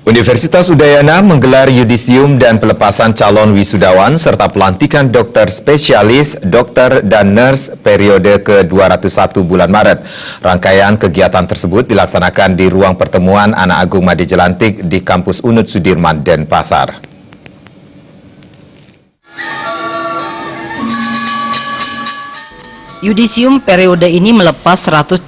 Universitas Udayana menggelar yudisium dan pelepasan calon wisudawan serta pelantikan dokter spesialis, dokter dan nurs periode ke-201 bulan Maret. Rangkaian kegiatan tersebut dilaksanakan di ruang pertemuan Anak Agung Made Jelantik di Kampus Unut Sudirman, Denpasar. Yudisium periode ini melepas 122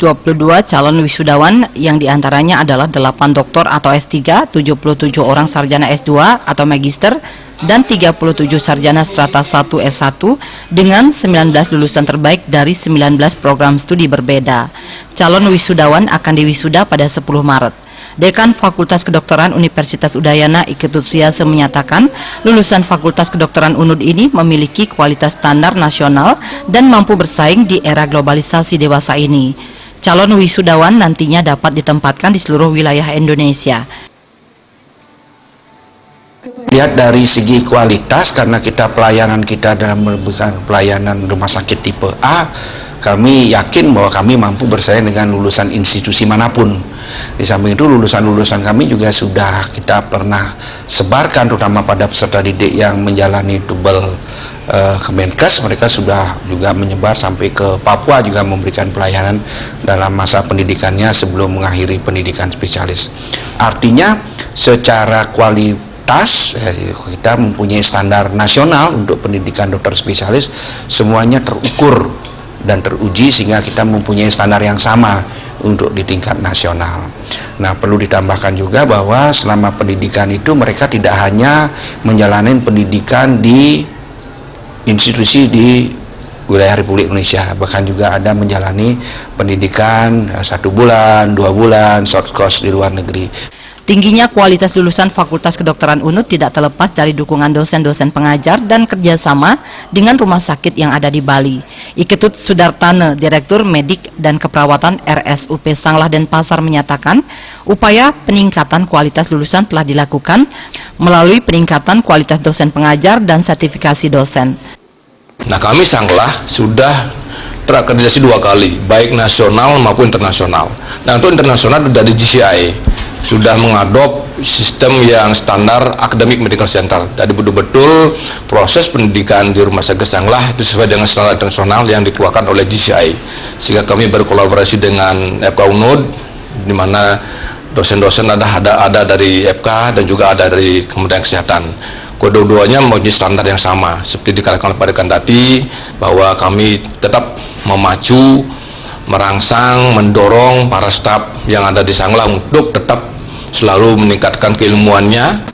calon wisudawan yang diantaranya adalah 8 doktor atau S3, 77 orang sarjana S2 atau magister, dan 37 sarjana strata 1 S1 dengan 19 lulusan terbaik dari 19 program studi berbeda. Calon wisudawan akan diwisuda pada 10 Maret. Dekan Fakultas Kedokteran Universitas Udayana Iketut Suyase menyatakan lulusan Fakultas Kedokteran UNUD ini memiliki kualitas standar nasional dan mampu bersaing di era globalisasi dewasa ini. Calon wisudawan nantinya dapat ditempatkan di seluruh wilayah Indonesia. Lihat dari segi kualitas, karena pelayanan kita dalam memberikan pelayanan rumah sakit tipe A, kami yakin bahwa kami mampu bersaing dengan lulusan institusi manapun. Di samping itu lulusan-lulusan kami juga sudah kita pernah sebarkan, terutama pada peserta didik yang menjalani double Kemenkes. Mereka sudah juga menyebar sampai ke Papua, juga memberikan pelayanan dalam masa pendidikannya sebelum mengakhiri pendidikan spesialis. Artinya secara kualitas kita mempunyai standar nasional untuk pendidikan dokter spesialis, semuanya terukur dan teruji sehingga kita mempunyai standar yang sama untuk di tingkat nasional. Nah, perlu ditambahkan juga bahwa selama pendidikan itu mereka tidak hanya menjalani pendidikan di institusi di wilayah Republik Indonesia, bahkan juga ada menjalani pendidikan 1 bulan, 2 bulan, short course di luar negeri. Tingginya kualitas lulusan Fakultas Kedokteran UNUD tidak terlepas dari dukungan dosen-dosen pengajar dan kerjasama dengan rumah sakit yang ada di Bali. Iketut Sudartana, Direktur Medik dan Keperawatan RSUP Sanglah Denpasar menyatakan, upaya peningkatan kualitas lulusan telah dilakukan melalui peningkatan kualitas dosen pengajar dan sertifikasi dosen. Nah, kami Sanglah sudah terakreditasi 2 kali, baik nasional maupun internasional. Nah, untuk internasional dari GCI sudah mengadop sistem yang standar Academic Medical Center. Jadi betul-betul proses pendidikan di Rumah Sakit Sanglah itu sesuai dengan standar internasional yang dikeluarkan oleh GCI. Sehingga kami berkolaborasi dengan FK UNUD, di mana dosen-dosen ada dari FK dan juga ada dari Kementerian Kesehatan. Kedua-duanya mempunyai standar yang sama. Seperti dikatakan oleh Pak Dekan tadi, bahwa kami tetap memacu, merangsang, mendorong para staf yang ada di Sanglah untuk tetap selalu meningkatkan keilmuannya.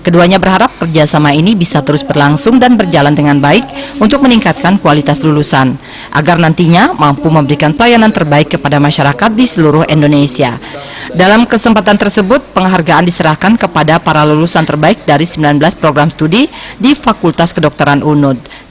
Keduanya berharap kerjasama ini bisa terus berlangsung dan berjalan dengan baik untuk meningkatkan kualitas lulusan, agar nantinya mampu memberikan pelayanan terbaik kepada masyarakat di seluruh Indonesia. Dalam kesempatan tersebut, penghargaan diserahkan kepada para lulusan terbaik dari 19 program studi di Fakultas Kedokteran UNUD.